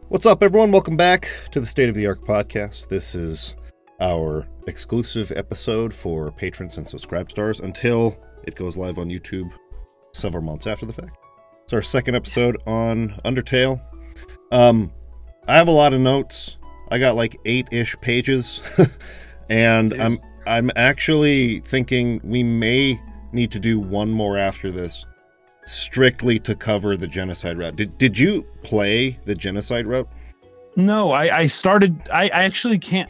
What's up, everyone? Welcome back to the State of the Arc podcast. This is our exclusive episode for patrons and subscribe stars until it goes live on YouTube several months after the fact. It's our second episode on Undertale. I have a lot of notes. I got like 8-ish pages, and I'm actually thinking we may need to do one more after this, strictly to cover the genocide route. Did you play the genocide route? No, I started. I actually can't.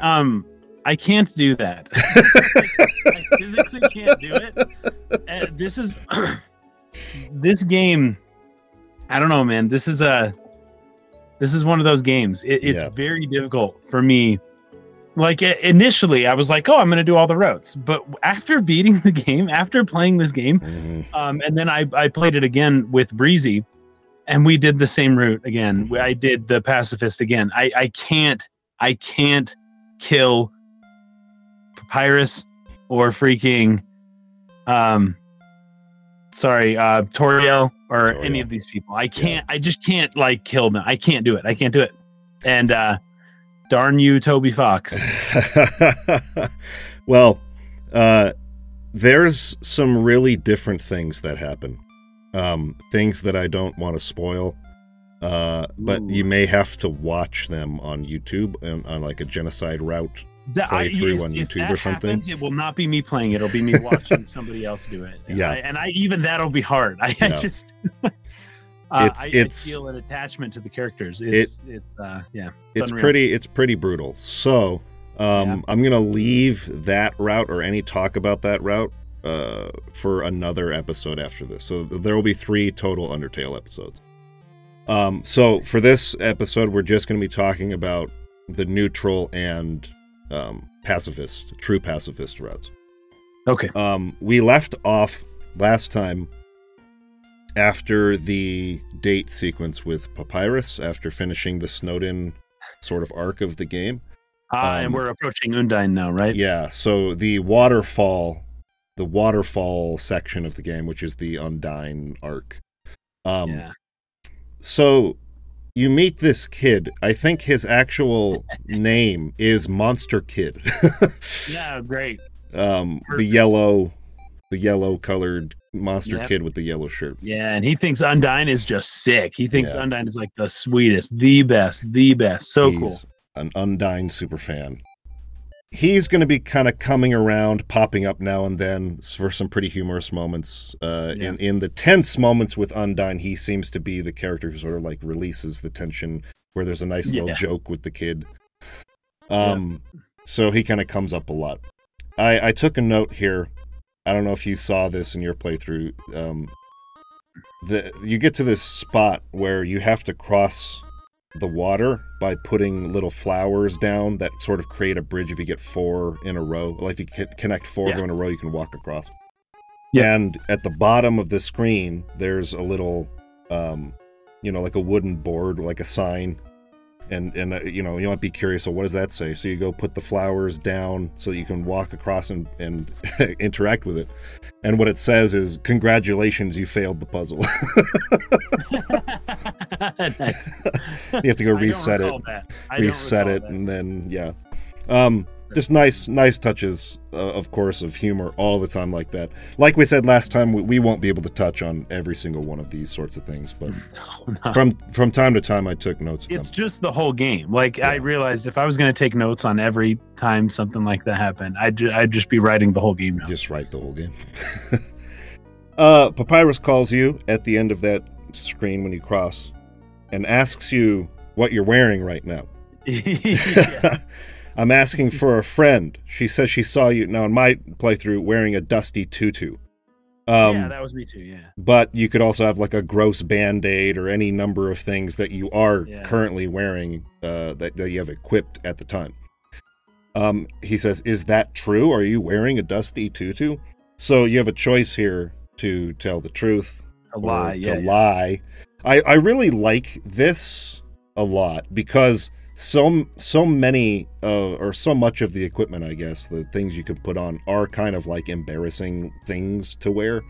I can't do that. I physically can't do it. This is this game. I don't know, man. This is one of those games. It's very difficult for me. Like initially, I was like, "Oh, I'm going to do all the routes," but after beating the game, after playing this game, and then I played it again with Breezy, and we did the same route again. I did the pacifist again. I can't kill Papyrus or freaking Toriel or any of these people. I can't. I just can't like kill them. I can't do it. I can't do it. And darn you, Toby Fox. Well, there's some really different things that happen. Things that I don't want to spoil. But you may have to watch them on YouTube on like a genocide route playthrough on YouTube or something. Happens, it will not be me playing it. It'll be me watching somebody else do it. And even that'll be hard. I just I feel an attachment to the characters. It's pretty brutal. So I'm gonna leave that route or any talk about that route for another episode after this. So there will be 3 total Undertale episodes. So for this episode, we're just going to be talking about the neutral and true pacifist routes. Okay. We left off last time after the date sequence with Papyrus, after finishing the Snowden sort of arc of the game. And we're approaching Undyne now, right? Yeah, so the Waterfall section of the game, which is the Undyne Arc. So you meet this kid. I think his actual name is Monster Kid. Yeah, great. The yellow colored monster kid with the yellow shirt. Yeah, and he thinks Undyne is just sick. He thinks Undyne is like the sweetest, the best. So He's cool. An Undyne super fan. He's going to be kind of coming around, popping up now and then for some pretty humorous moments. In the tense moments with Undyne, he seems to be the character who sort of like releases the tension, where there's a nice little joke with the kid. So he kind of comes up a lot. I took a note here. I don't know if you saw this in your playthrough. You get to this spot where you have to cross the water by putting little flowers down that sort of create a bridge. If you get 4 in a row, like if you connect 4 of them in a row, you can walk across. And at the bottom of the screen, there's a little, like a wooden board, like a sign. And you might be curious, well, what does that say? So you go put the flowers down so that you can walk across and interact with it. And what it says is, "Congratulations, you failed the puzzle." Nice. You have to go reset it, and then just nice touches, of course, of humor all the time like that. Like we said last time, we won't be able to touch on every single one of these sorts of things, but from time to time I took notes of them. It's just the whole game. I realized if I was going to take notes on every time something like that happened, I'd just be writing the whole game now. Just write the whole game. Papyrus calls you at the end of that screen when you cross and asks you what you're wearing right now. I'm asking for a friend. She says she saw you, now in my playthrough, wearing a dusty tutu. That was me too, yeah. But you could also have like a gross Band-Aid or any number of things that you are currently wearing that you have equipped at the time. He says, "Is that true? Are you wearing a dusty tutu?" So you have a choice here to tell the truth or to lie. I really like this a lot because so many or so much of the equipment, I guess, the things you can put on are kind of like embarrassing things to wear.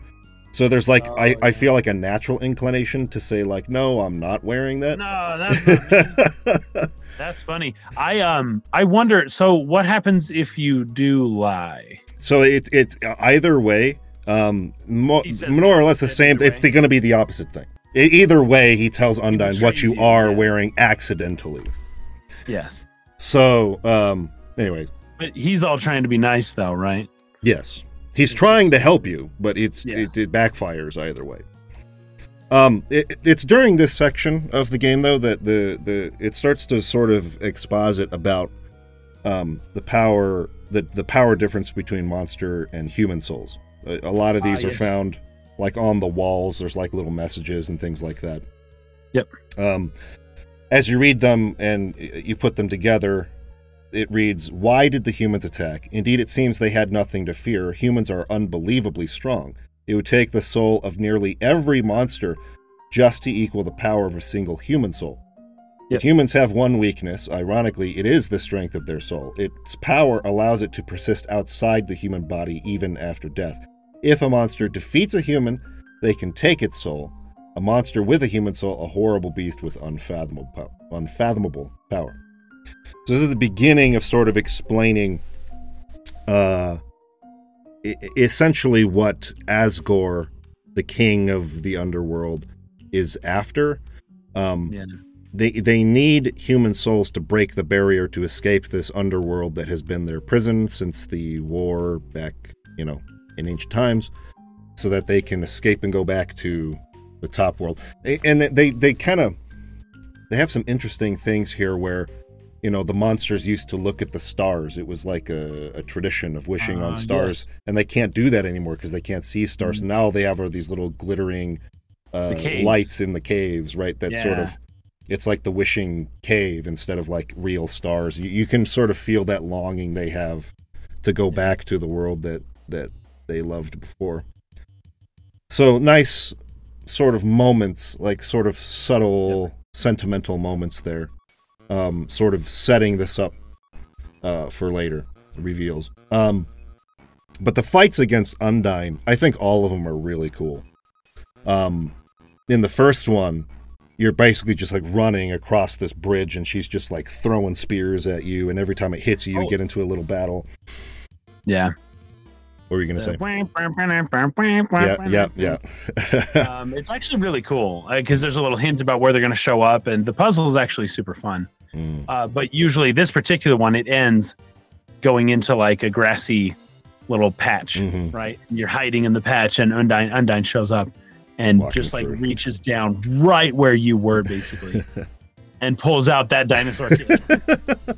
So there's like I feel like a natural inclination to say like, no, I'm not wearing that. No, that's not me. That's funny. I wonder. So what happens if you do lie? So it's either way, more or less the same. It's going to be the opposite thing. Either way, he tells Undyne what you are wearing accidentally. Yes. So, anyways. But he's all trying to be nice, though, right? Yes. He's trying to help you, but it backfires either way. It's during this section of the game, though, that it starts to sort of exposit about the power difference between monster and human souls. A lot of these are found like on the walls. There's like little messages and things like that. Yep. As you read them and you put them together, it reads, "Why did the humans attack? Indeed, it seems they had nothing to fear. Humans are unbelievably strong. It would take the soul of nearly every monster just to equal the power of a single human soul. Yep. But humans have one weakness. Ironically, it is the strength of their soul. Its power allows it to persist outside the human body even after death. If a monster defeats a human, they can take its soul. A monster with a human soul, a horrible beast with unfathomable power." So this is the beginning of sort of explaining essentially what Asgore, the king of the underworld, is after. They need human souls to break the barrier to escape this underworld that has been their prison since the war back, in ancient times, so that they can escape and go back to the top world. And they have some interesting things here where, the monsters used to look at the stars. It was like a tradition of wishing on stars, and they can't do that anymore because they can't see stars. Mm-hmm. Now they have these little glittering lights in the caves, right? That sort of, it's like the wishing cave instead of like real stars. You can sort of feel that longing they have to go back to the world that they loved before. So nice sort of moments, like sort of subtle, sentimental moments there. Sort of setting this up for later reveals. But the fights against Undyne, I think all of them are really cool. In the first one, you're basically just like running across this bridge and she's just like throwing spears at you, and every time it hits you, you get into a little battle. Yeah. What were you going to say? Yeah. It's actually really cool because there's a little hint about where they're going to show up, and the puzzle is actually super fun. But usually this particular one, it ends going into like a grassy little patch, right? And you're hiding in the patch, and Undyne shows up and just like reaches down right where you were, basically. And pulls out that dinosaur kid.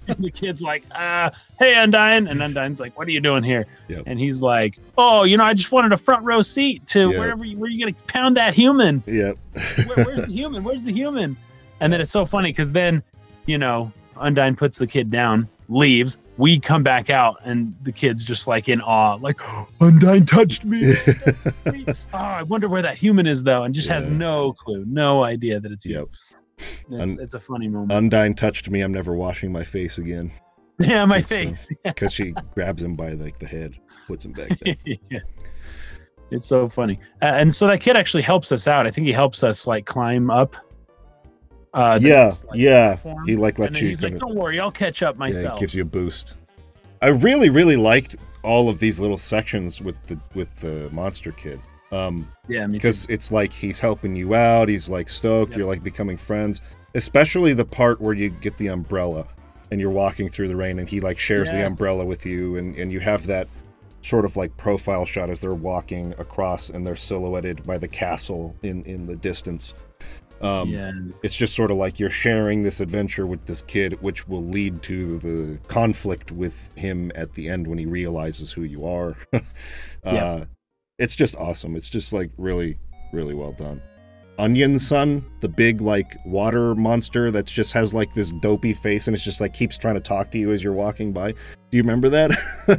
And the kid's like, hey, Undyne. And Undyne's like, what are you doing here? Yep. And he's like, oh, I just wanted a front row seat to where you're going to pound that human. Yep. Where's the human? Where's the human? And then it's so funny because then, Undyne puts the kid down, leaves. We come back out, and the kid's just like in awe, like, Undyne touched me. I wonder where that human is, though, and just has no clue, no idea that it's you. It's a funny moment. Undyne touched me. I'm never washing my face again. Yeah, my face. Because she grabs him by like the head, puts him back down. It's so funny. And so that kid actually helps us out. I think he helps us like climb up. Platform. He like lets you. He's like, don't worry, I'll catch up myself. Yeah, it gives you a boost. I really, really liked all of these little sections with the monster kid. Because it's like he's helping you out, he's like stoked, you're like becoming friends, especially the part where you get the umbrella and you're walking through the rain and he like shares the umbrella with you, and you have that sort of like profile shot as they're walking across and they're silhouetted by the castle in the distance. It's just sort of like you're sharing this adventure with this kid, which will lead to the conflict with him at the end when he realizes who you are. It's just awesome. It's just like really, really well done. Onion Sun, the big like water monster that just has like this dopey face and it's just like keeps trying to talk to you as you're walking by. Do you remember that?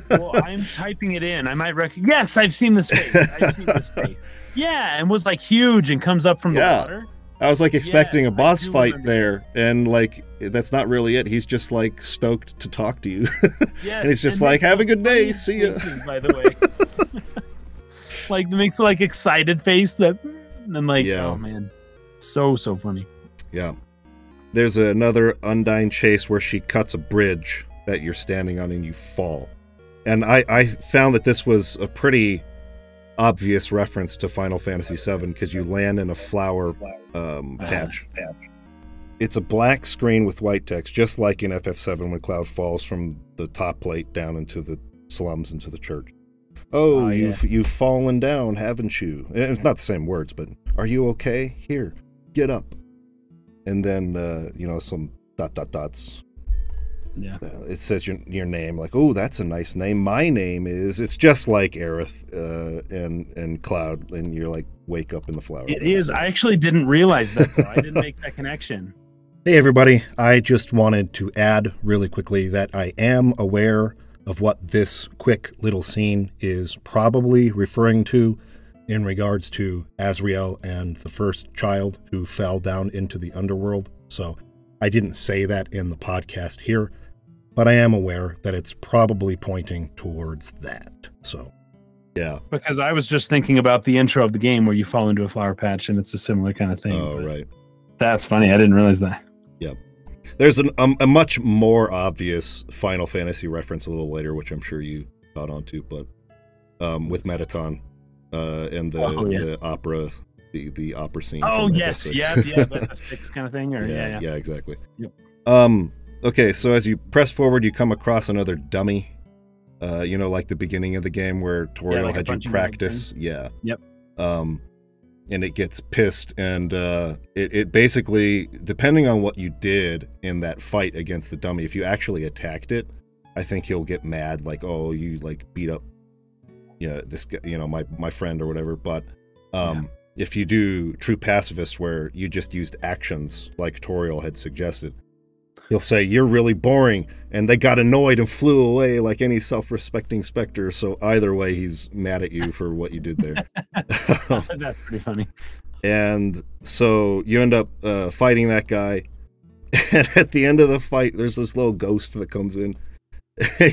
Well, I'm typing it in. I might recognize. Yes, I've seen this face. Yeah, and was like huge and comes up from the water. I was like expecting a boss fight there, and like that's not really it. He's just like stoked to talk to you. And he's just like, have a good day, see ya. By the way. like makes like excited face that, and like, Yeah. oh man, so funny. Yeah. There's another Undyne chase where she cuts a bridge that you're standing on and you fall. And I found that this was a pretty obvious reference to Final Fantasy VII because you land in a flower patch. It's a black screen with white text, just like in FF7 when Cloud falls from the top plate down into the slums, into the church. Oh, you've fallen down, haven't you? It's not the same words, but are you okay? Here, get up. And then, you know, some dots. Yeah. It says your name, like, oh, that's a nice name. My name is... It's just like Aerith and Cloud, and you're like, wake up in the flower. It is. I actually didn't realize that, though. I didn't make that connection. Hey, everybody. I just wanted to add really quickly that I am aware of what this quick little scene is probably referring to in regards to Azrael and the first child who fell down into the underworld. So I didn't say that in the podcast here, but I am aware that it's probably pointing towards that. So, yeah. Because I was just thinking about the intro of the game where you fall into a flower patch and it's a similar kind of thing. Oh, right. That's funny. I didn't realize that. Yep. There's a much more obvious Final Fantasy reference a little later, which I'm sure you caught on to, but with Metaton and the opera, the opera scene. Oh, yes. Yeah. That's a fix kind of thing. Or, yeah, exactly. Yep. Okay, so as you press forward, you come across another dummy. You know, like the beginning of the game where Toriel had you practice. Yeah. Yep. And it gets pissed, and it basically, depending on what you did in that fight against the dummy, if you actually attacked it, I think he'll get mad, like, oh, you like beat up, this guy, you know, my friend or whatever. But if you do true pacifist, where you just used actions like Toriel had suggested, he'll say, you're really boring, and they got annoyed and flew away like any self-respecting specter. So either way, he's mad at you for what you did there. That's pretty funny. And so you end up fighting that guy, and at the end of the fight, there's this little ghost that comes in.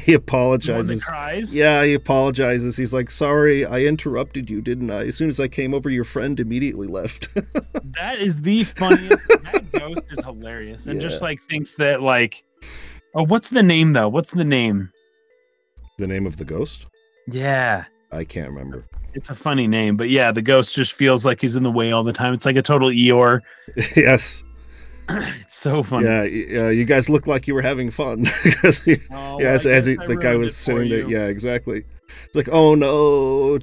He apologizes. Cries? Yeah, he apologizes. He's like, sorry, I interrupted you, didn't I? As soon as I came over, your friend immediately left. That is the funniest. That ghost is hilarious. And just like thinks that like, oh, what's the name though? What's the name? The name of the ghost? Yeah. I can't remember. It's a funny name, but yeah, the ghost just feels like he's in the way all the time. It's like a total Eeyore. Yes. It's so funny. Yeah, you guys look like you were having fun. As the guy was sitting there. Yeah, exactly. It's like, oh no.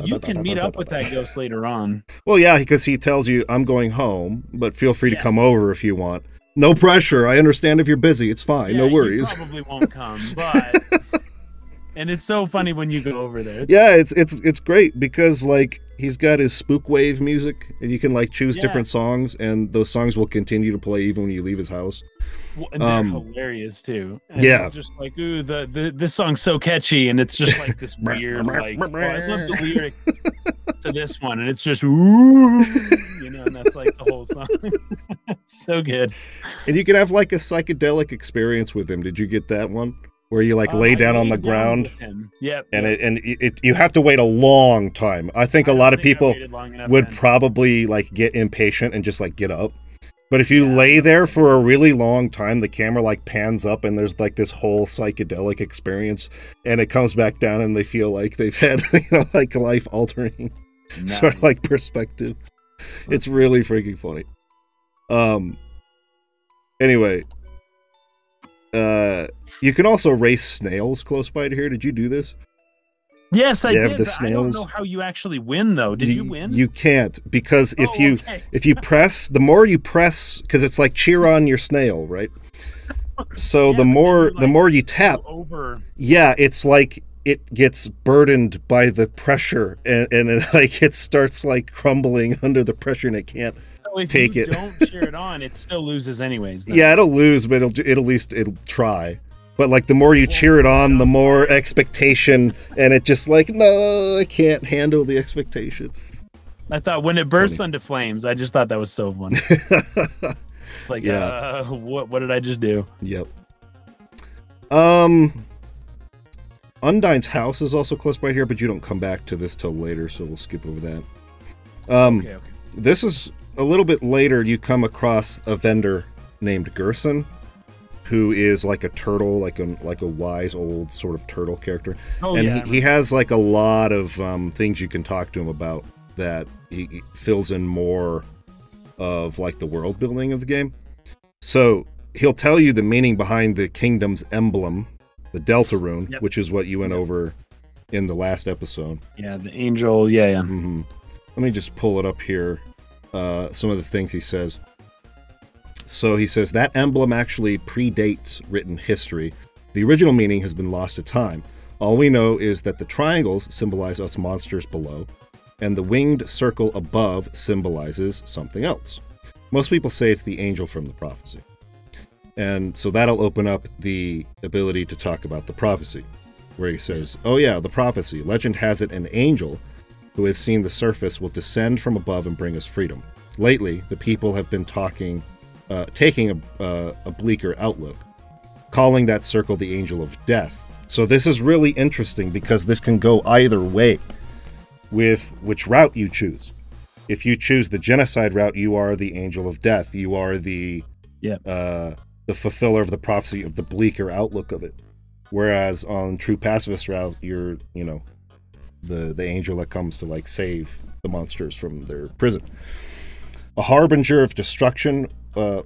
You can meet up with that ghost later on. Well, yeah, because he tells you, I'm going home, but feel free to come over if you want. No pressure. I understand if you're busy. It's fine. No worries. He probably won't come, but... And it's so funny when you go over there. Yeah, it's great because like he's got his spook wave music, and you can like choose different songs, and those songs will continue to play even when you leave his house. Well, and they're hilarious too. And yeah, it's just like, ooh, this song's so catchy, and it's just like this weird, like, oh, I love the lyric to this one, and it's just ooh, and that's like the whole song. It's so good. And you can have like a psychedelic experience with him. Did you get that one? Where you like lay down on the ground, yep, and you have to wait a long time. I think a lot of people would probably like get impatient and just like get up. But if you lay there for a really long time, the camera like pans up and there's like this whole psychedelic experience, and it comes back down and they feel like they've had like life altering sort of like perspective. It's really freaking funny. Anyway. You can also race snails close by to here. Did you do this? Yes, I did. The snails. I don't know how you actually win, though. Did you win? You can't, because if you press, the more you press, because it's like cheer on your snail, right? So the more you tap, it's like it gets burdened by the pressure, and it starts like crumbling under the pressure, and it can't. Take it. Don't cheer it on, it still loses anyways. Though. Yeah, it'll lose, but it'll try. But like the more you cheer it on, the more expectation, and it just like, no, I can't handle the expectation. I thought when it bursts into flames, I just thought that was so funny. It's like, what did I just do? Yep. Undyne's house is also close by here, but you don't come back to this till later, so we'll skip over that. Okay. This is a little bit later. You come across a vendor named Gerson, who is like a turtle, like a wise old sort of turtle character. Oh, and yeah, he has like a lot of things you can talk to him about that he fills in more of like the world building of the game. So he'll tell you the meaning behind the kingdom's emblem, the Delta Rune, Yep. which is what you went over in the last episode. Yeah, the angel. Yeah. Mm-hmm. Let me just pull it up here. Some of the things he says. So he says that emblem actually predates written history. The original meaning has been lost to time. All we know is that the triangles symbolize us monsters below, and the winged circle above symbolizes something else. Most people say it's the angel from the prophecy. And so that'll open up the ability to talk about the prophecy, where he says, oh yeah, the prophecy. Legend has it an angel who has seen the surface will descend from above and bring us freedom. Lately, the people have been taking a bleaker outlook, calling that circle the angel of death. So this is really interesting because this can go either way with which route you choose. If you choose the genocide route, you are the angel of death. You are the fulfiller of the prophecy of the bleaker outlook of it. Whereas on true pacifist route, you're, the angel that comes to like save the monsters from their prison. A harbinger of destruction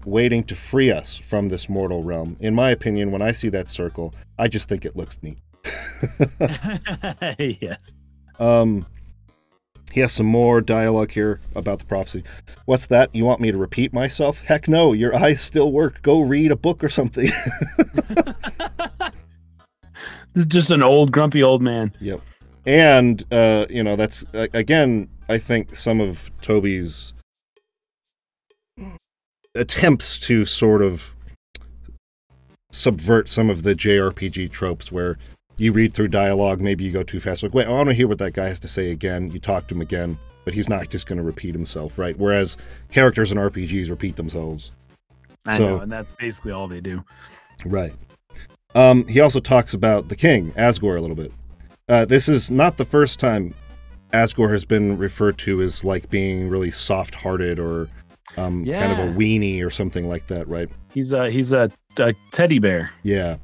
waiting to free us from this mortal realm. In my opinion, when I see that circle, I just think it looks neat. Yes. He has some more dialogue here about the prophecy. What's that? You want me to repeat myself? Heck no, your eyes still work. Go read a book or something. This is just an old, grumpy old man. Yep. And, that's, again, I think some of Toby's attempts to sort of subvert some of the JRPG tropes where you read through dialogue, maybe you go too fast. Like, wait, I want to hear what that guy has to say again. You talk to him again, but he's not just going to repeat himself, right? Whereas characters in RPGs repeat themselves. I know, and that's basically all they do. Right. He also talks about the king, Asgore, a little bit. This is not the first time Asgore has been referred to as like being really soft-hearted or kind of a weenie or something like that, right? He's a teddy bear. Yeah.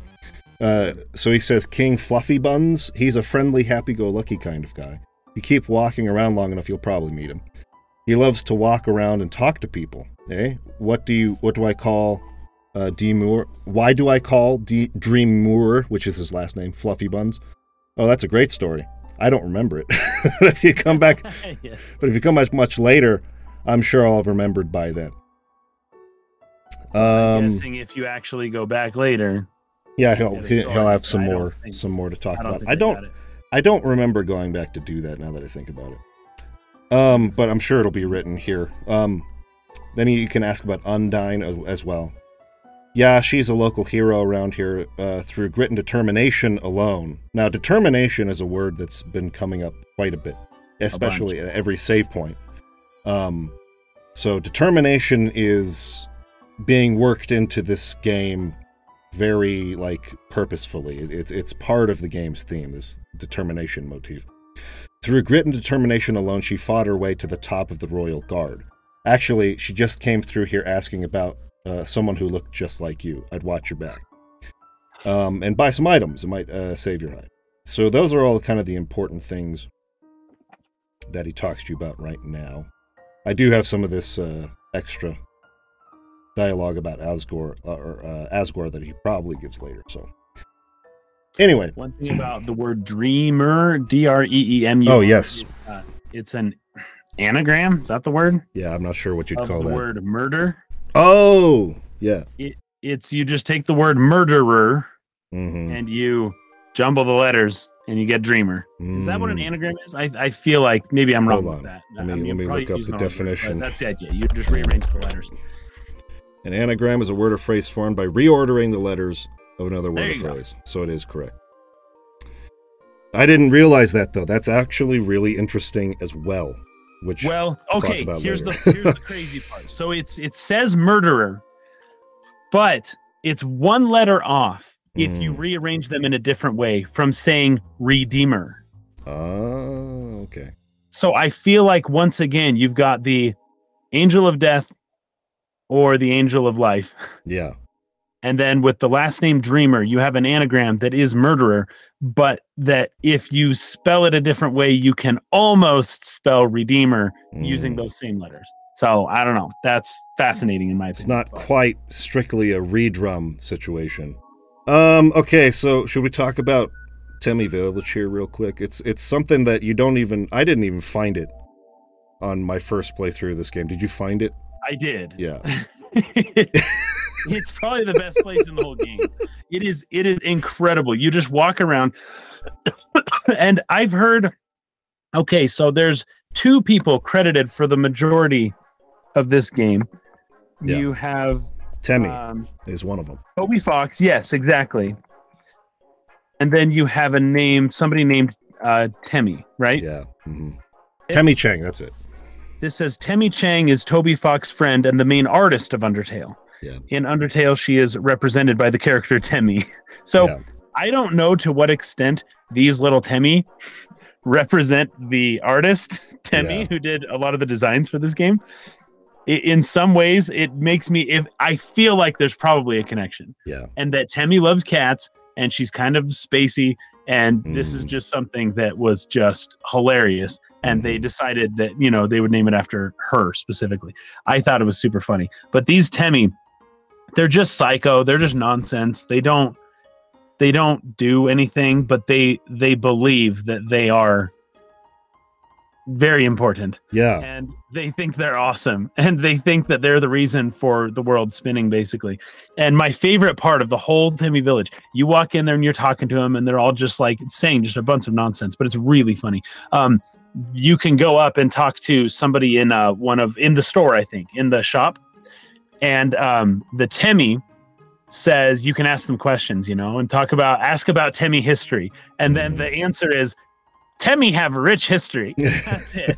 So he says, King Fluffy Buns, he's a friendly, happy-go-lucky kind of guy. You keep walking around long enough, you'll probably meet him. He loves to walk around and talk to people. Eh? What do I call Dreamoor? Why do I call Dreamoor, which is his last name, Fluffy Buns? Oh, that's a great story. I don't remember it. If you come back, Yeah. But if you come much later, I'm sure I'll have remembered by then. I'm guessing if you actually go back later. Yeah, he'll have some more to talk about. I don't remember going back to do that now that I think about it. But I'm sure it'll be written here. Then you can ask about Undyne as well. Yeah, she's a local hero around here through grit and determination alone. Now, determination is a word that's been coming up quite a bit, especially at every save point. So determination is being worked into this game very, purposefully. It's part of the game's theme, this determination motif. Through grit and determination alone, she fought her way to the top of the Royal Guard. Actually, she just came through here asking about someone who looked just like you. I'd watch your back. And buy some items. It might save your hide. So those are all kind of the important things that he talks to you about right now. I do have some of this extra dialogue about Asgore that he probably gives later. So anyway. One thing about the word dreamer, D-R-E-E-M-U. Oh, yes. It's an anagram. Is that the word? Yeah, I'm not sure what you'd call that. The word murder. Oh, yeah. It's you just take the word murderer mm-hmm. and you jumble the letters and you get dreamer. Is that what an anagram is? I feel like maybe I'm wrong with that. Let me look up the definition. That's the idea. You just rearrange the letters. An anagram is a word or phrase formed by reordering the letters of another word or phrase. So it is correct. I didn't realize that, though. That's actually really interesting as well. Okay, here's the crazy part. So it says murderer, but it's one letter off. if you rearrange them in a different way from saying Redeemer. Oh, okay. So I feel like once again you've got the Angel of Death or the Angel of Life. Yeah. And then with the last name Dreamer, you have an anagram that is murderer, but that if you spell it a different way, you can almost spell Redeemer using those same letters. So I don't know. That's fascinating in my opinion. It's not quite strictly a redrum situation. Okay, so should we talk about Temmie Village here real quick? It's something that you don't even... I didn't even find it on my first playthrough of this game. Did you find it? I did. Yeah. It's probably the best place in the whole game. It is incredible. You just walk around and I've heard, okay, so there's 2 people credited for the majority of this game. Yeah. You have Temmie is one of them. Toby Fox, yes, exactly. And then you have somebody named Temmie, right? Yeah. Temmie Chang, that's it. This says Temmie Chang is Toby Fox's friend and the main artist of Undertale. Yeah. In Undertale, she is represented by the character Temmie. So I don't know to what extent these little Temmie represent the artist Temmie, who did a lot of the designs for this game. In some ways, it makes me... I feel like there's probably a connection. Yeah. And that Temmie loves cats, and she's kind of spacey, and this is just something that was just hilarious. And they decided that, you know, they would name it after her specifically. I thought it was super funny. But these Temmie, they're just psycho. They're just nonsense. They don't do anything, but they believe that they are very important. Yeah. And they think they're awesome. And they think that they're the reason for the world spinning, basically. And my favorite part of the whole Temmie Village, you walk in there and you're talking to them and they're all just like saying just a bunch of nonsense, but it's really funny. You can go up and talk to somebody in in the store, I think, in the shop. And the Temmie says you can ask them questions, you know, and ask about Temmie history. And then the answer is, Temmie have a rich history. That's it.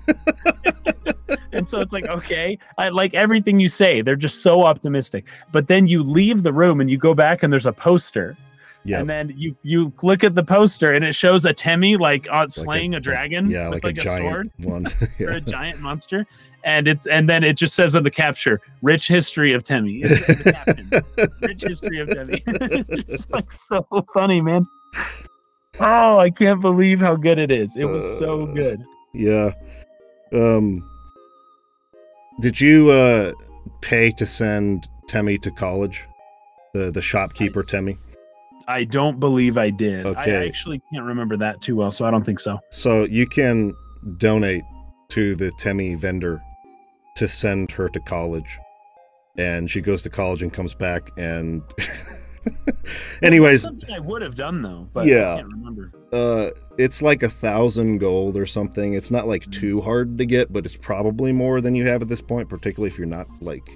And so it's like, okay, I like everything you say. They're just so optimistic. But then you leave the room and you go back and there's a poster. Yep. And then you look at the poster and it shows a Temmie like slaying a dragon. Yeah, with like a giant sword one. or a giant monster. And then it just says on the capture, "Rich history of Temmie." It's the caption. Rich history of Temmie. It's like so funny, man. Oh, I can't believe how good it is. It was so good. Yeah. Did you pay to send Temmie to college? The shopkeeper Temmie? I don't believe I did. Okay. I actually can't remember that too well, so I don't think so. So you can donate to the Temmie vendor to send her to college. And she goes to college and comes back and... Anyways, something I would have done though, but yeah, I can't remember. It's like 1,000 gold or something. It's not like too hard to get, but it's probably more than you have at this point, particularly if you're not like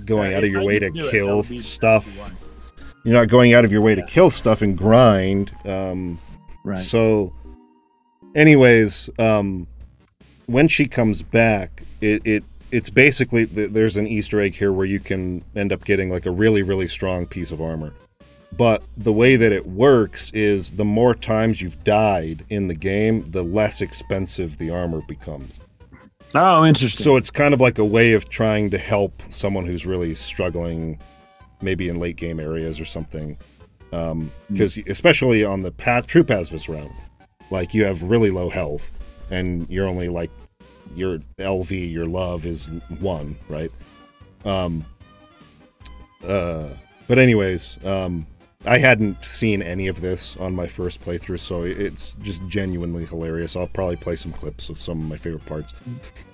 going out of your way to kill stuff. You're not going out of your way to kill stuff and grind. Right. So, anyways, when she comes back, it's basically, there's an Easter egg here where you can end up getting like a really, really strong piece of armor. But the way that it works is the more times you've died in the game, the less expensive the armor becomes. Oh, interesting. So it's kind of like a way of trying to help someone who's really struggling, maybe in late game areas or something. Because especially on the true pacifist route, like you have really low health and you're only like, your LV, your love is 1, right? But anyways, I hadn't seen any of this on my first playthrough, so it's just genuinely hilarious. I'll probably play some clips of some of my favorite parts.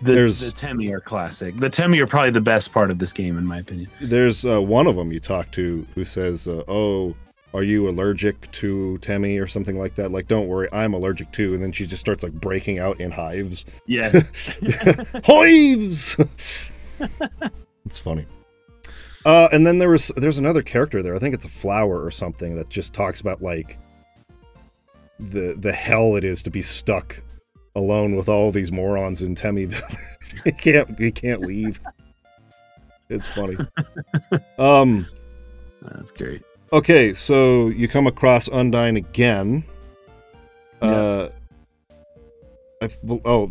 The Temmie are classic. The Temmie are probably the best part of this game, in my opinion. There's one of them you talk to who says, oh, are you allergic to Temmie or something like that? Like, don't worry, I'm allergic too. And then she just starts like breaking out in hives. Yeah. Hives! It's funny. And then there's another character there. I think it's a flower or something that just talks about like the hell it is to be stuck alone with all these morons in Temmie. He can't leave. It's funny. That's great. Okay, so you come across Undyne again. Yeah.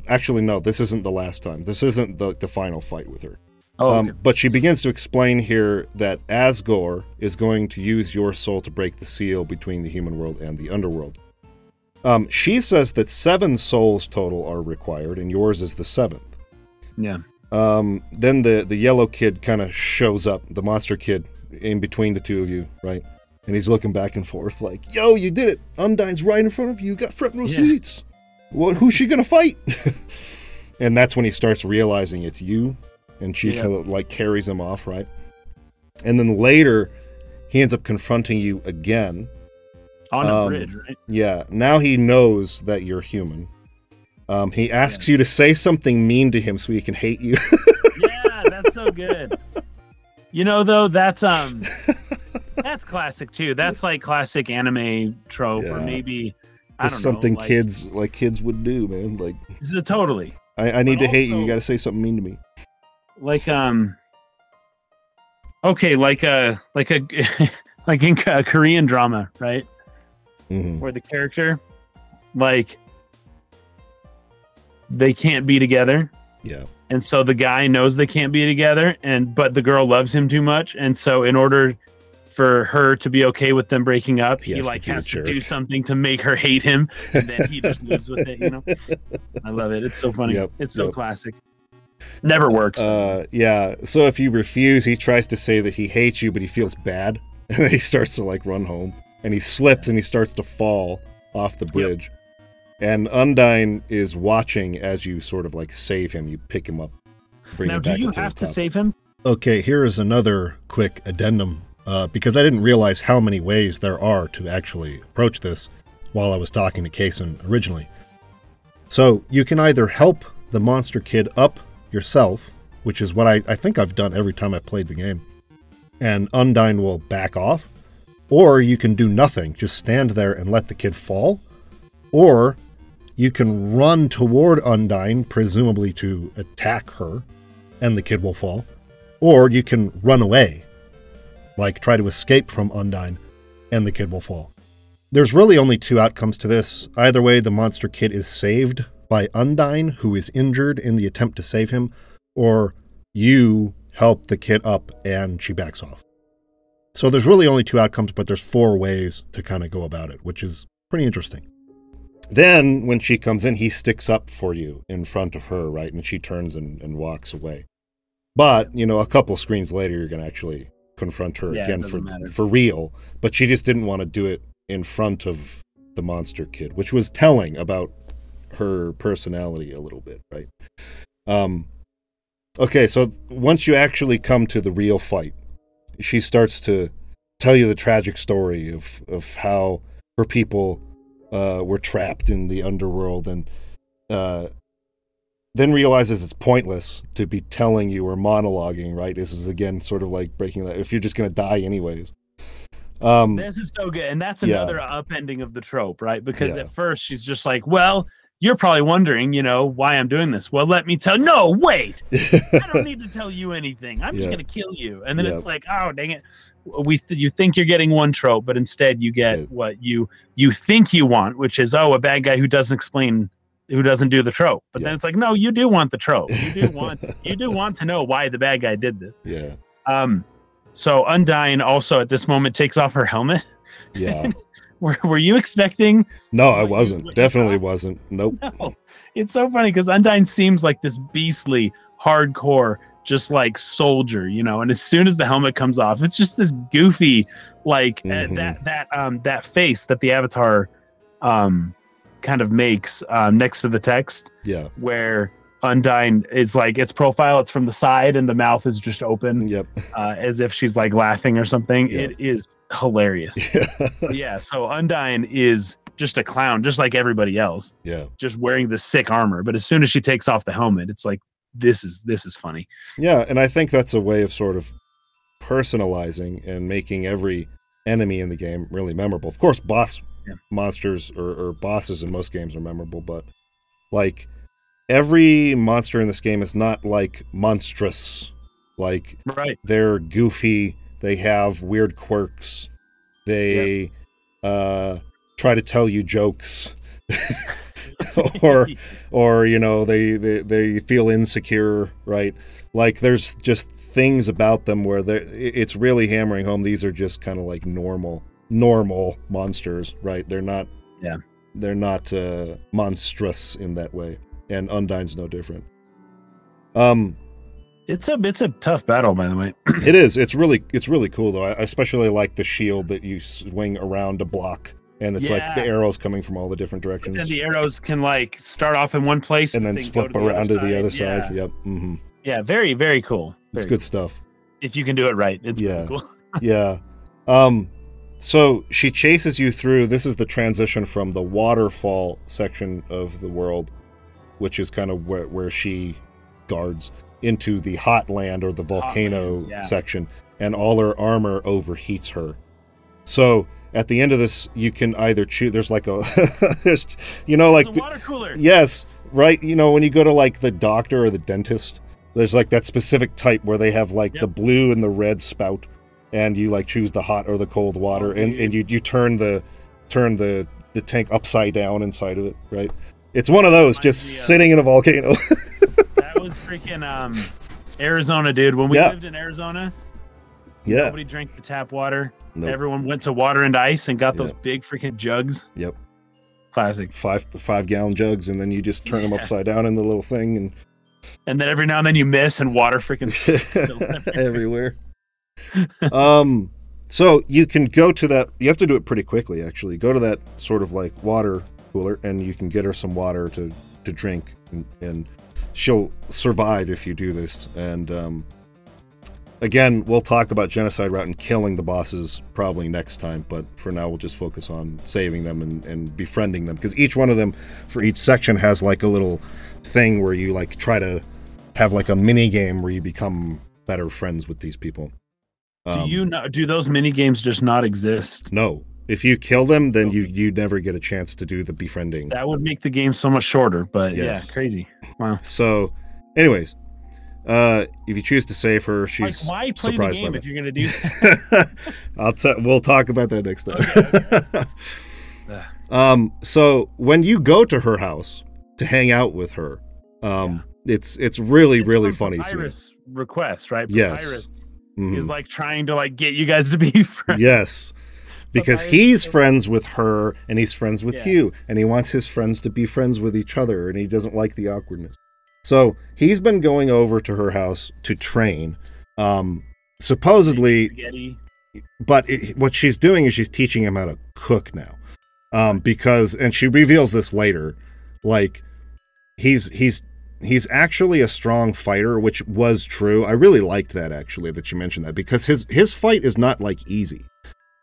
Actually, no, this isn't the last time. This isn't the final fight with her. Oh, okay. But she begins to explain here that Asgore is going to use your soul to break the seal between the human world and the underworld. She says that 7 souls total are required, and yours is the 7th. Yeah. Then the yellow kid kind of shows up, the monster kid, in between the two of you, right? And he's looking back and forth like, yo, you did it! Undyne's right in front of you, you got front row seats! Who's she gonna fight? And that's when he starts realizing it's you, and she kind of like carries him off, right? And then later, he ends up confronting you again. On a bridge, right? Yeah, now he knows that you're human. He asks you to say something mean to him so he can hate you. Yeah, that's so good. You know, though, that's classic too. That's like classic anime trope, or maybe I don't know, something kids would do, man. Like, totally. I need to hate you. You got to say something mean to me. Like okay, like a like in a Korean drama, right? Mm-hmm. Where the character, like, they can't be together. Yeah. And so the guy knows they can't be together, but the girl loves him too much, and so in order for her to be okay with them breaking up, he has to do something to make her hate him, and then he just lives with it, you know? I love it. It's so funny. It's so classic. Never works. Yeah. So if you refuse, he tries to say that he hates you, but he feels bad, and then he starts to like run home, and he slips and he starts to fall off the bridge. And Undyne is watching as you sort of like save him. You pick him up, bring him back. Now, do you have to save him? Okay, here is another quick addendum, because I didn't realize how many ways there are to actually approach this while I was talking to Kason originally. So you can either help the monster kid up yourself, which is what I think I've done every time I've played the game, and Undyne will back off, or you can do nothing, just stand there and let the kid fall, or you can run toward Undyne, presumably to attack her, and the kid will fall. Or you can run away, like try to escape from Undyne, and the kid will fall. There's really only 2 outcomes to this. Either way, the monster kid is saved by Undyne, who is injured in the attempt to save him, or you help the kid up and she backs off. So there's really only 2 outcomes, but there's 4 ways to kind of go about it, which is pretty interesting. Then, when she comes in, he sticks up for you in front of her, right? And she turns and walks away. But, you know, a couple screens later, you're going to actually confront her again for real. But she just didn't want to do it in front of the monster kid, which was telling about her personality a little bit, right? Okay, so once you actually come to the real fight, she starts to tell you the tragic story of how her people were trapped in the underworld, and then realizes it's pointless to be telling you or monologuing, right? This is, again, sort of like breaking that, if you're just going to die anyways. This is so good, and that's another upending of the trope, right? Because at first she's just like, well, you're probably wondering, you know, why I'm doing this. Well, let me tell. No, wait. I don't need to tell you anything. I'm just going to kill you. And then it's like, oh, dang it. You think you're getting one trope, but instead you get what you think you want, which is, oh, a bad guy who doesn't explain, who doesn't do the trope. But then it's like, no, you do want the trope. You do want to know why the bad guy did this. Yeah. So Undyne also at this moment takes off her helmet. Yeah. Were you expecting? No, I wasn't. Definitely wasn't. Nope. No. It's so funny because Undyne seems like this beastly, hardcore, just like soldier, you know. And as soon as the helmet comes off, it's just this goofy, like that face that the avatar kind of makes next to the text. Yeah. Where Undyne is like, its profile, it's from the side and the mouth is just open. Yep. As if she's like laughing or something. Yep. It is hilarious. Yeah. So Undyne is just a clown, just like everybody else. Yeah. Just wearing the sick armor. But as soon as she takes off the helmet, it's like, this is funny. Yeah. And I think that's a way of sort of personalizing and making every enemy in the game really memorable. Of course, monsters or bosses in most games are memorable, but like, every monster in this game is not like monstrous. Like, they're goofy, they have weird quirks, They try to tell you jokes. or you know, they feel insecure, right? Like there's just things about them where it's really hammering home these are just kind of like normal monsters, right? They're not monstrous in that way, and Undyne's no different. It's a tough battle, by the way. It is. It's really cool though. I especially like the shield that you swing around to block. And it's like the arrows coming from all the different directions. And the arrows can like start off in one place and then flip around to the other side. Yep. Mm-hmm. Yeah, very, very cool. It's good stuff. If you can do it right, it's pretty cool. Yeah. So she chases you through. This is the transition from the Waterfall section of the world, which is kind of where she guards, into the Hotland or the volcano section, and all her armor overheats her. So at the end of this, you can either choose. There's like a, there's, you know, like the water cooler. Yes, right. You know, when you go to like the doctor or the dentist, there's like that specific type where they have like the blue and the red spout, and you like choose the hot or the cold water, and you turn the tank upside down inside of it. Right. It's one of those just sitting in a volcano. That was freaking Arizona, dude. When we lived in Arizona. Yeah. Nobody drank the tap water. Nope. Everyone went to water and ice and got those big freaking jugs. Yep. Classic. 5-gallon jugs, and then you just turn them upside down in the little thing, and then every now and then you miss, and water freaking everywhere. So you can go to that. You have to do it pretty quickly, actually. Go to that sort of like water cooler, and you can get her some water to drink, and she'll survive if you do this. And again, we'll talk about genocide route and killing the bosses probably next time, but for now we'll just focus on saving them and befriending them, because each one of them for each section has like a little thing where you like try to have like a mini game where you become better friends with these people. Do those mini games just not exist? No. If you kill them, then you never get a chance to do the befriending. That would make the game so much shorter, but yeah, crazy. Wow. So, anyways, if you choose to save her, she's why play surprised the game by if you're gonna do that? We'll talk about that next time. Okay. So when you go to her house to hang out with her, it's really funny. Papyrus request, right? Yes. Papyrus is like trying to like get you guys to be friends. Yes. Because he's friends with her and he's friends with you, and he wants his friends to be friends with each other, and he doesn't like the awkwardness. So he's been going over to her house to train, supposedly, but what she's doing is she's teaching him how to cook now, because, and she reveals this later, like he's actually a strong fighter, which was true. I really liked that, actually, that you mentioned that, because his fight is not like easy.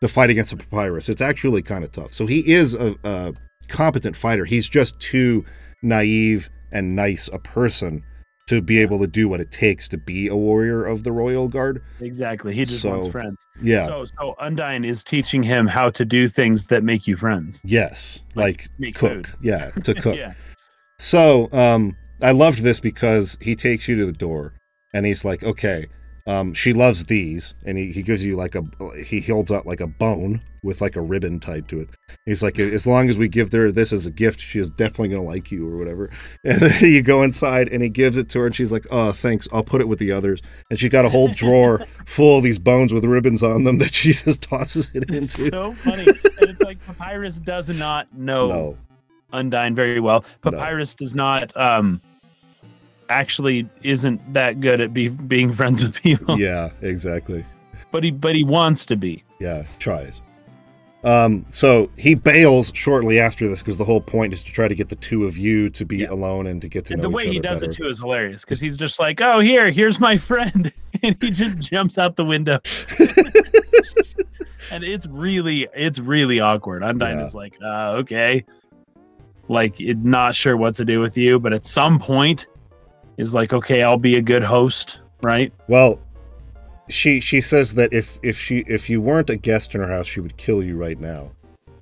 The fight against a papyrus, it's actually kind of tough. So he is a competent fighter. He's just too naive and nice a person to be able to do what it takes to be a warrior of the Royal Guard. Exactly. He just wants friends. Yeah. So Undyne is teaching him how to do things that make you friends. Yes. Like cook. Food. Yeah. To cook. So I loved this because he takes you to the door and he's like, okay, she loves these, and he gives you like he holds out like a bone with like a ribbon tied to it. He's like, as long as we give her this as a gift, she is definitely gonna like you or whatever. And then you go inside and he gives it to her and she's like, oh, thanks, I'll put it with the others. And she got a whole drawer full of these bones with ribbons on them that she just tosses it into. It's so funny. And it's like Papyrus does not know Undyne very well. Papyrus does not actually isn't that good at being friends with people. Yeah, exactly. But he wants to be. Yeah, tries. So he bails shortly after this because the whole point is to try to get the two of you to be alone and to get to know each other better. The way he does it too is hilarious because he's just like, oh, here's my friend. And he just jumps out the window. And it's really awkward. Undyne is like, okay. Like, not sure what to do with you, but at some point is like, okay, I'll be a good host, right? Well, she says that if you weren't a guest in her house, she would kill you right now,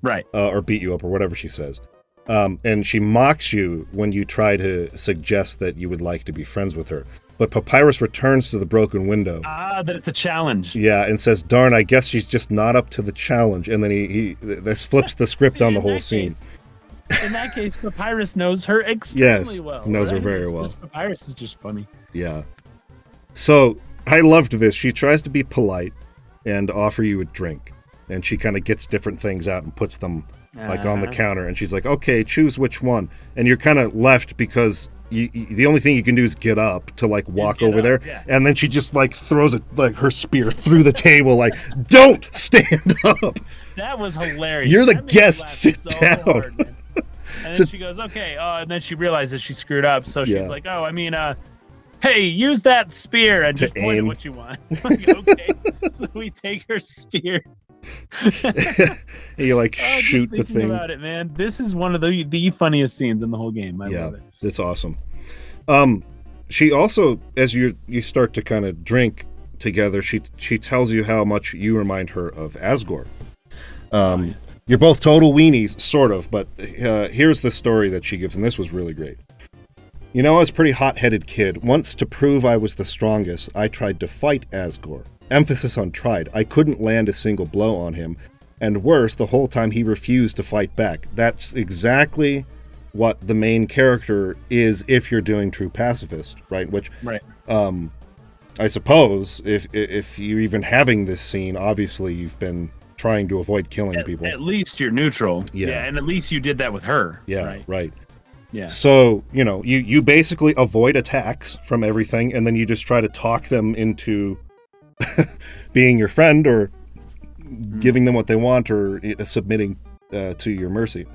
right? Or beat you up or whatever she says. And she mocks you when you try to suggest that you would like to be friends with her. but Papyrus returns to the broken window. That it's a challenge. Yeah, and says, darn, I guess she's just not up to the challenge. And then this flips the script on the whole scene. In that case, Papyrus knows her extremely well. He knows her very well. Papyrus is just funny. Yeah. So, I loved this. She tries to be polite and offer you a drink. And she kind of gets different things out and puts them like on the counter. And she's like, okay, choose which one. And you're kind of left because the only thing you can do is get up to like walk over there. Yeah. And then she just like throws her spear through the table like, don't stand up. That was hilarious. You're the guest, sit down. Hard, and then she goes, okay. And then she realizes she screwed up. So she's like, oh, I mean, hey, use that spear and just point at what you want. Like, okay. So we take her spear. You like shoot the thing. About it, man. This is one of the funniest scenes in the whole game. I love it. It's awesome. She also, as you start to kind of drink together, she tells you how much you remind her of Asgore. You're both total weenies, sort of, but here's the story that she gives, and this was really great. You know, I was a pretty hot-headed kid. Once, to prove I was the strongest, I tried to fight Asgore. Emphasis on tried. I couldn't land a single blow on him. And worse, the whole time he refused to fight back. That's exactly what the main character is if you're doing true pacifist, right? Which, I suppose, if you're even having this scene, obviously you've been trying to avoid killing people. At least you're neutral. Yeah, and at least you did that with her. Yeah, right. Yeah. So, you know, you basically avoid attacks from everything, and then you just try to talk them into being your friend or giving them what they want or submitting to your mercy.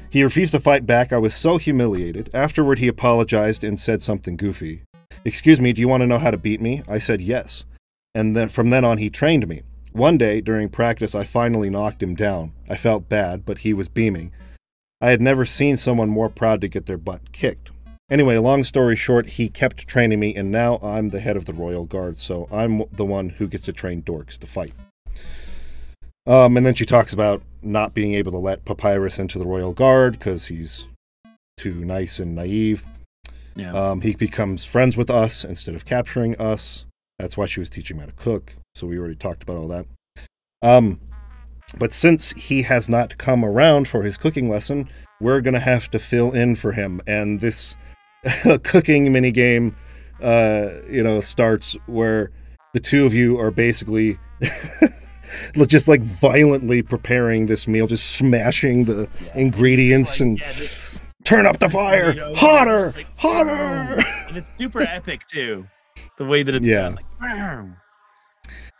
He refused to fight back. I was so humiliated. Afterward, he apologized and said something goofy. Excuse me, do you want to know how to beat me? I said yes. And then from then on, he trained me. One day, during practice, I finally knocked him down. I felt bad, but he was beaming. I had never seen someone more proud to get their butt kicked. Anyway, long story short, he kept training me, and now I'm the head of the Royal Guard, so I'm the one who gets to train dorks to fight. And then she talks about not being able to let Papyrus into the Royal Guard because he's too nice and naive. Yeah. He becomes friends with us instead of capturing us. That's why she was teaching him how to cook, so we already talked about all that. But since he has not come around for his cooking lesson, we're going to have to fill in for him. And this cooking minigame, starts where the two of you are basically just like violently preparing this meal, just smashing the ingredients and turn up the fire, hotter, hotter. And it's super epic too, the way that it's done. Like,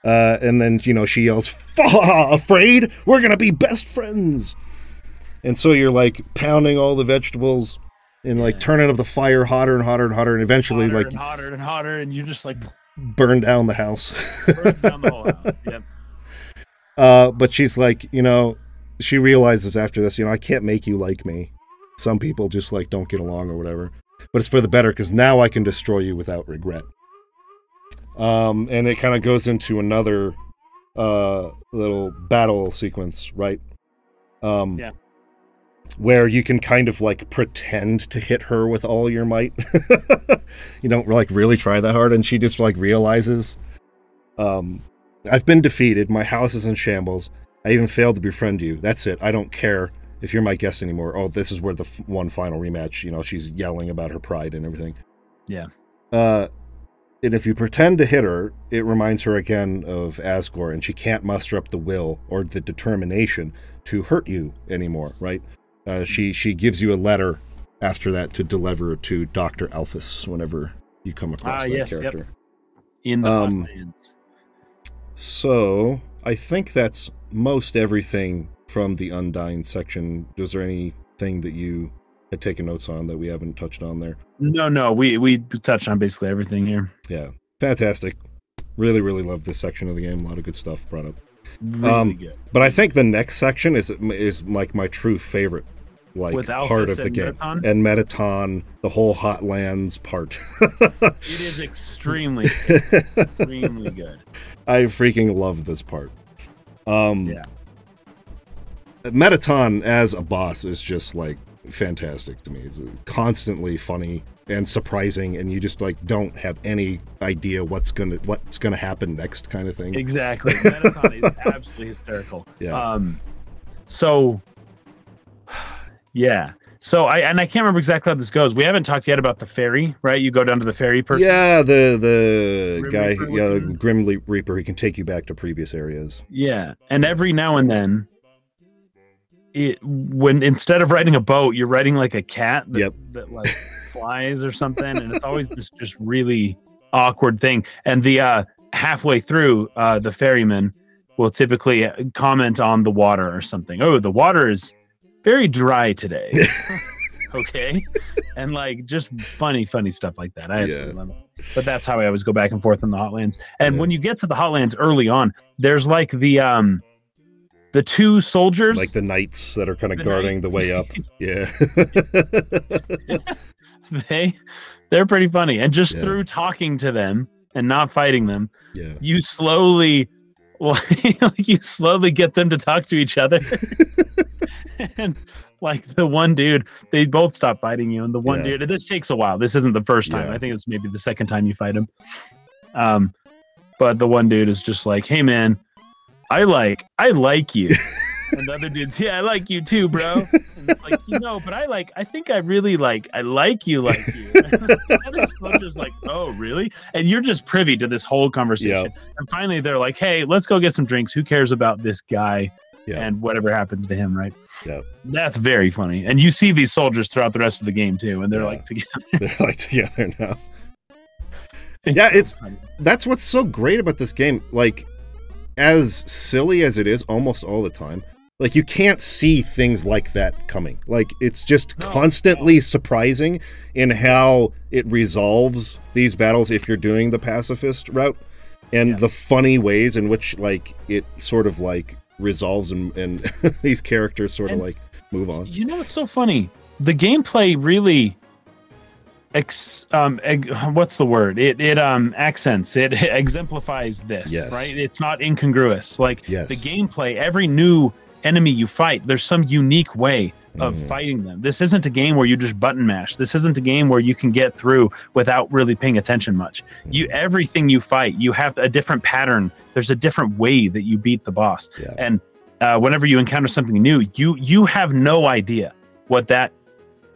and then, she yells, afraid? We're going to be best friends. And so you're like pounding all the vegetables and like turning up the fire hotter and hotter and hotter. And eventually hotter and hotter. And you just like burn down the house. Burn down the whole house. Yep. But she's like, she realizes after this, I can't make you like me. Some people just like don't get along or whatever. But it's for the better because now I can destroy you without regret. And it kind of goes into another little battle sequence, right? Where you can kind of like pretend to hit her with all your might. You don't like really try that hard, and she just like realizes, I've been defeated. My house is in shambles. I even failed to befriend you. That's it. I don't care if you're my guest anymore. Oh, this is where the one final rematch. She's yelling about her pride and everything. Yeah. And if you pretend to hit her, it reminds her again of Asgore, and she can't muster up the will or the determination to hurt you anymore, right? She gives you a letter after that to deliver to Dr. Alphys whenever you come across that character. Yep. In the Hotlands. So, I think that's most everything from the Undyne section. Was there anything that you had taken notes on that we haven't touched on there? No, we touched on basically everything here. Yeah, fantastic. Really, really love this section of the game. A lot of good stuff brought up. Really good. But I think the next section is like my true favorite, like part of the game. And Metaton, the whole Hotlands part. It is extremely good. I freaking love this part. Metaton as a boss is just like fantastic to me. It's constantly funny and surprising, and you just like don't have any idea what's gonna happen next, kind of thing. Exactly. Metatron is absolutely hysterical. Yeah. So yeah. So I can't remember exactly how this goes. We haven't talked yet about the ferry, right? You go down to the ferry person. Yeah, the Grim guy, Reaper yeah, the Grim Reaper, he can take you back to previous areas. Yeah, and every now and then, when instead of riding a boat, you're riding like a cat that like flies or something, and it's always this just really awkward thing. And the halfway through, the ferryman will typically comment on the water or something. Oh, the water is very dry today. Okay, and like just funny stuff like that. I absolutely love it. But that's how I always go back and forth in the Hotlands. And when you get to the Hotlands early on, there's like the two soldiers, like the knights that are kind of guarding the way up. Yeah. they're pretty funny, and just through talking to them and not fighting them, you slowly get them to talk to each other. And like the one dude, they both stop fighting you, and the one dude, this takes a while. This isn't the first time. I think it's maybe the second time you fight him. But the one dude is just like, "Hey man, I like you." And the other dude's, "Yeah, I like you too, bro." And it's like, but I think I really like you. The other soldier's like, "Oh, really?" And you're just privy to this whole conversation. And finally they're like, "Hey, let's go get some drinks. Who cares about this guy and whatever happens to him," right? Yeah. That's very funny. And you see these soldiers throughout the rest of the game too, and they're like together. They're like together now. That's what's so great about this game. Like, as silly as it is almost all the time, like you can't see things like that coming. Like it's just constantly surprising in how it resolves these battles if you're doing the pacifist route, and the funny ways in which like it sort of like resolves and these characters sort of like move on. You know what's so funny? The gameplay really what's the word? It accents, it exemplifies this, right? It's not incongruous. Like the gameplay, every new enemy you fight, there's some unique way of fighting them. This isn't a game where you just button mash. This isn't a game where you can get through without really paying attention much. Everything you fight, you have a different pattern. There's a different way that you beat the boss. And whenever you encounter something new, you have no idea what that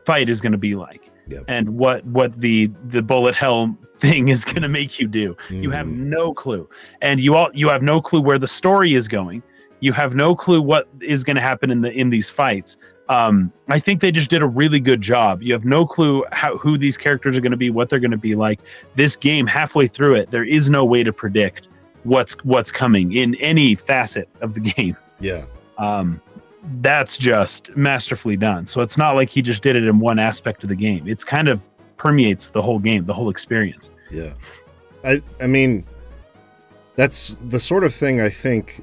fight is going to be like. And what the bullet hell thing is going to make you do. You have no clue. And you have no clue where the story is going. You have no clue what is going to happen in these fights. I think they just did a really good job. You have no clue who these characters are going to be, what they're going to be like. This game, halfway through it, there is no way to predict what's coming in any facet of the game. That's just masterfully done. So it's not like he just did it in one aspect of the game. It's kind of permeates the whole game, the whole experience. I mean, that's the sort of thing I think,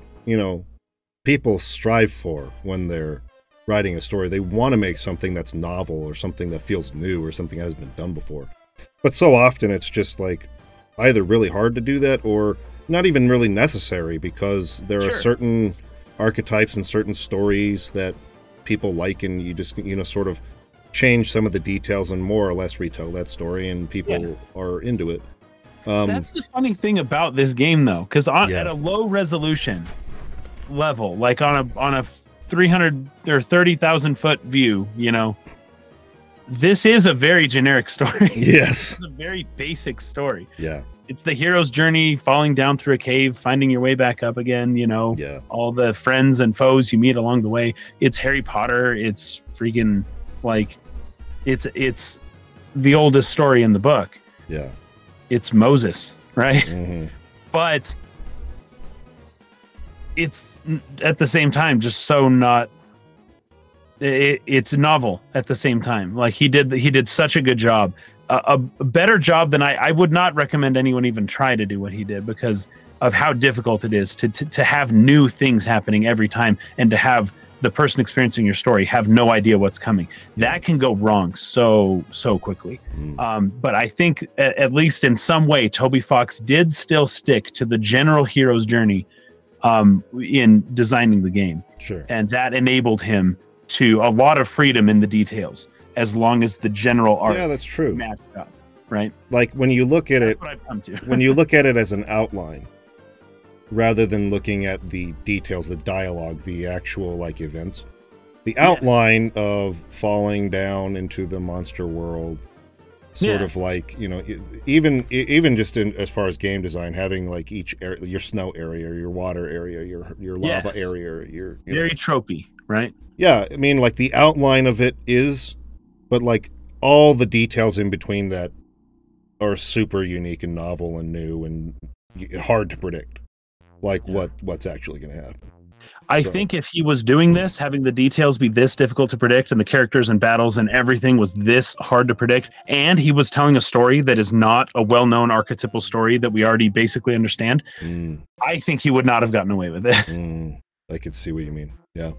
people strive for when they're writing a story. They want to make something that's novel or something that feels new or something that hasn't been done before. But so often it's just like either really hard to do that or not even really necessary, because there are certain archetypes and certain stories that people like, and you just sort of change some of the details and more or less retell that story, and people are into it. That's the funny thing about this game, though, because at a low resolution level, like on a 300 or 30,000 foot view, this is a very generic story. It's a very basic story. It's the hero's journey, falling down through a cave, finding your way back up again, all the friends and foes you meet along the way. It's Harry Potter. It's freaking like, it's the oldest story in the book. It's Moses, right? But it's at the same time just so not, it's novel at the same time. Like he did such a good job. A better job than I would not recommend anyone even try to do what he did, because of how difficult it is to have new things happening every time, and to have the person experiencing your story have no idea what's coming. That can go wrong so quickly. But I think at least in some way, Toby Fox did still stick to the general hero's journey in designing the game. And that enabled him to a lot of freedom in the details. as long as the general art that's true. matched up, right? Like when you look at That's it, what I've come to. when you look at it as an outline, rather than looking at the details, the dialogue, the actual like events, the outline of falling down into the monster world, sort of like, you know, even just in as far as game design, having like each area, your snow area, your water area, your lava area, your very tropey, right? Yeah, I mean, like the outline of it is, but like all the details in between that are super unique and novel and new and hard to predict, like what's actually going to happen. I think if he was doing this, having the details be this difficult to predict and the characters and battles and everything was this hard to predict, and he was telling a story that is not a well-known archetypal story that we already basically understand, I think he would not have gotten away with it. I could see what you mean. Yeah.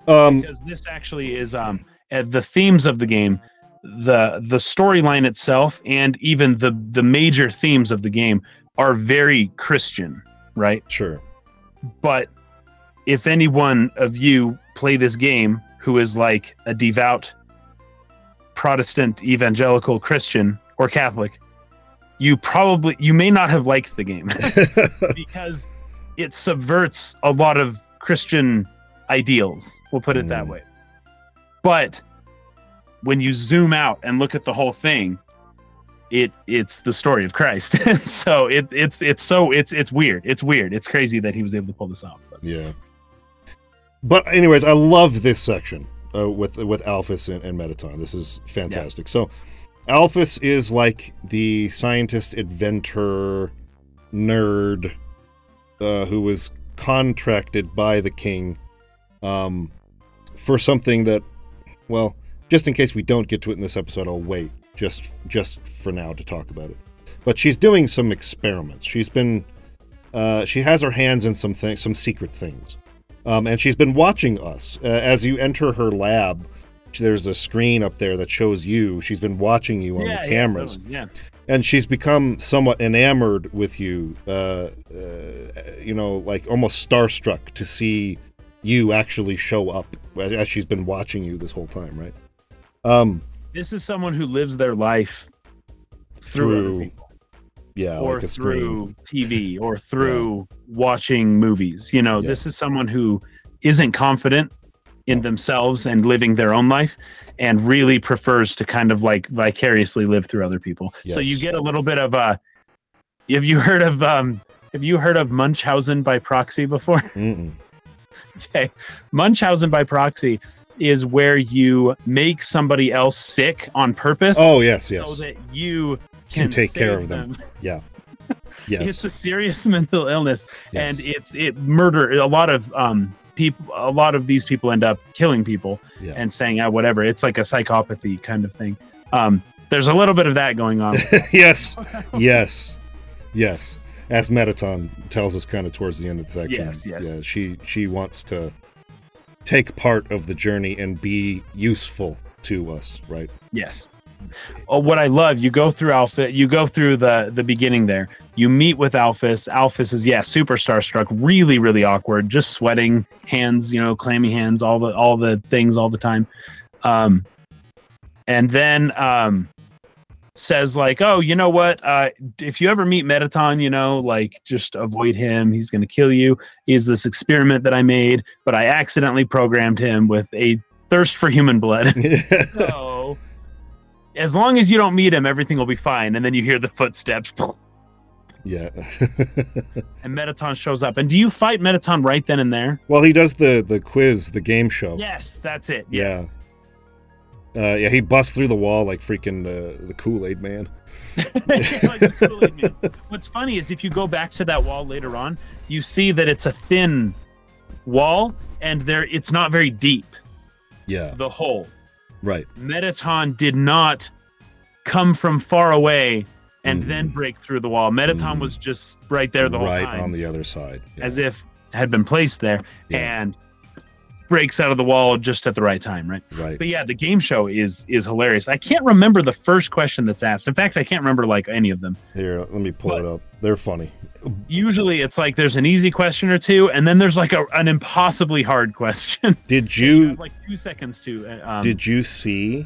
Because this actually is the themes of the game, the storyline itself, and even the major themes of the game are very Christian, right? Sure. But if any one of you play this game who is like a devout Protestant, evangelical Christian or Catholic, you may not have liked the game because it subverts a lot of Christian ideals. We'll put it that way. But when you zoom out and look at the whole thing, it's the story of Christ. So it's weird. It's weird. It's crazy that he was able to pull this off. But. Yeah. But anyways, I love this section with Alphys and Mettaton. This is fantastic. So Alphys is like the scientist, inventor, nerd who was contracted by the king for something that, well, just in case we don't get to it in this episode, I'll wait just for now to talk about it. But she's doing some experiments. She's been she has her hands in some secret things. And she's been watching us. As you enter her lab, there's a screen up there that shows you. She's been watching you on the cameras. Yeah. And she's become somewhat enamored with you, you know, like almost starstruck to see you actually show up as she's been watching you this whole time, right? This is someone who lives their life through other people. Yeah, or like a through TV or through watching movies. You know, this is someone who isn't confident in themselves and living their own life and really prefers to kind of like vicariously live through other people. Yes. So you get a little bit of have you heard of Munchausen by proxy before? Okay. Munchausen by proxy is where you make somebody else sick on purpose. Oh, yes. So that you can take care of them. Yeah. Yes. It's a serious mental illness, and it murder. A lot of people. A lot of these people end up killing people and saying whatever. It's like a psychopathy kind of thing. There's a little bit of that going on. Yes. As Mettaton tells us kind of towards the end of the section. Yes. Yeah, she wants to take part of the journey and be useful to us, right? Yes. Oh, what I love, you go through Alphys, you go through the beginning there. You meet with Alphys. Alphys is super starstruck, really, really awkward, just sweating, hands, you know, clammy hands, all the things all the time. And then says like, oh, you know what? If you ever meet Mettaton, you know, like just avoid him. He's going to kill you. He's this experiment that I made, but I accidentally programmed him with a thirst for human blood. So as long as you don't meet him, everything will be fine. And then you hear the footsteps. Yeah. And Mettaton shows up. And do you fight Mettaton right then and there? Well, he does the quiz, the game show. Yes, that's it. Yeah. He busts through the wall like freaking the Kool-Aid man. Like the Kool-Aid man. What's funny is if you go back to that wall later on, you see that it's a thin wall and it's not very deep. Yeah. The hole. Right. Mettaton did not come from far away and then break through the wall. Mettaton was just right there the whole time. Right on the other side. Yeah. As if had been placed there. Yeah. And breaks out of the wall just at the right time, right? Right. But yeah, the game show is hilarious. I can't remember the first question that's asked. In fact, I can't remember like any of them. Here, let me pull it up. They're funny. Usually it's like there's an easy question or two, and then there's like an impossibly hard question. Did you like 2 seconds to did you see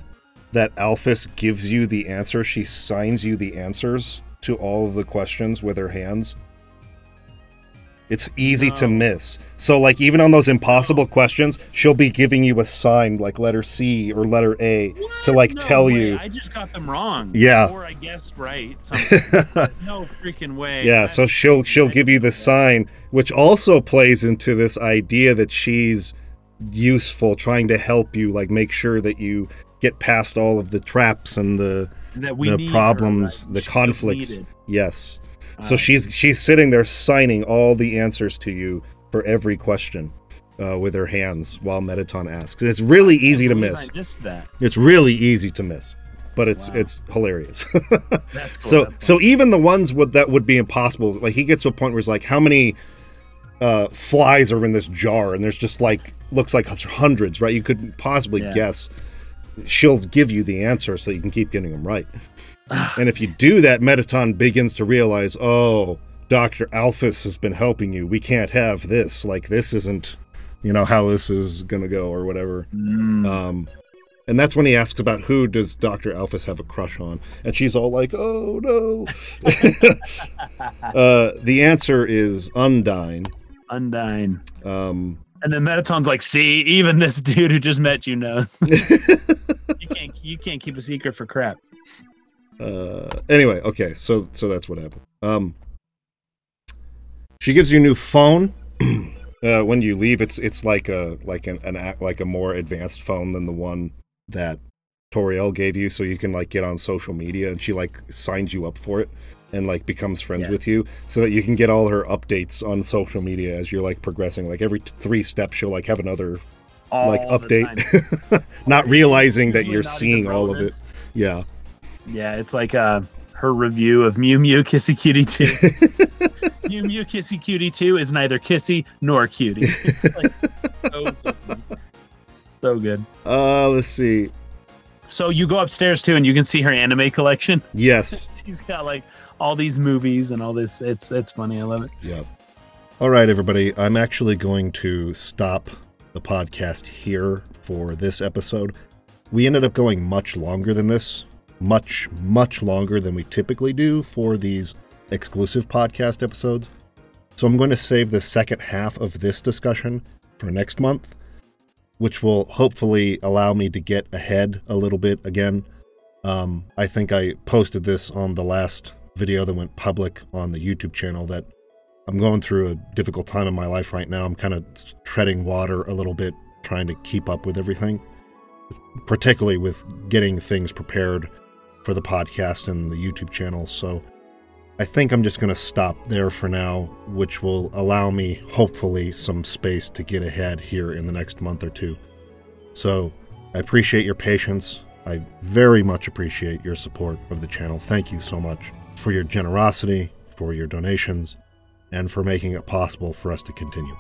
that Alphys gives you the answer? She signs you the answers to all of the questions with her hands. It's easy to miss. So, like, even on those impossible questions, she'll be giving you a sign, like letter C or letter A, to, like, tell you. I just got them wrong. Yeah. Or I guessed right. No freaking way. Yeah, so she'll give you the sign, which also plays into this idea that she's useful, trying to help you, like, make sure that you get past all of the traps and the problems, the conflicts. Yes. So she's sitting there signing all the answers to you for every question with her hands while Mettaton asks. And it's really easy to miss. I missed that. It's really easy to miss, but it's hilarious. That's cool. So even the ones that would be impossible, like he gets to a point where it's like, how many flies are in this jar? And there's just like, looks like hundreds, right? You couldn't possibly guess. She'll give you the answer so you can keep getting them right. And if you do that, Mettaton begins to realize, oh, Dr. Alphys has been helping you. We can't have this. Like, this isn't, you know, how this is going to go or whatever. And that's when he asks about who does Dr. Alphys have a crush on. And she's all like, oh, no. The answer is Undyne. Undyne. And then Mettaton's like, see, even this dude who just met you knows. You can't keep a secret for crap. Anyway, okay, so that's what happened. She gives you a new phone. When you leave, it's like a more advanced phone than the one that Toriel gave you, so you can like get on social media, and she like signs you up for it and like becomes friends with you, so that you can get all her updates on social media as you're like progressing. Like every 3 steps, she'll like have another like update, not realizing that you're seeing all of it. Yeah. Yeah, it's like her review of Mew Mew Kissy Cutie 2. Mew Mew Kissy Cutie 2 is neither kissy nor cutie. It's like so good. Let's see. So you go upstairs too, and you can see her anime collection. Yes. She's got like all these movies and all this. It's funny. I love it. Yep. All right, everybody. I'm actually going to stop the podcast here for this episode. We ended up going much longer than this. Much longer than we typically do for these exclusive podcast episodes. So I'm going to save the second half of this discussion for next month, which will hopefully allow me to get ahead a little bit again. I think I posted this on the last video that went public on the YouTube channel, that I'm going through a difficult time in my life right now. I'm kind of treading water a little bit, trying to keep up with everything, particularly with getting things prepared for the podcast and the YouTube channel. So I think I'm just going to stop there for now, which will allow me, hopefully, some space to get ahead here in the next month or two. So I appreciate your patience. I very much appreciate your support of the channel. Thank you so much for your generosity, for your donations, and for making it possible for us to continue.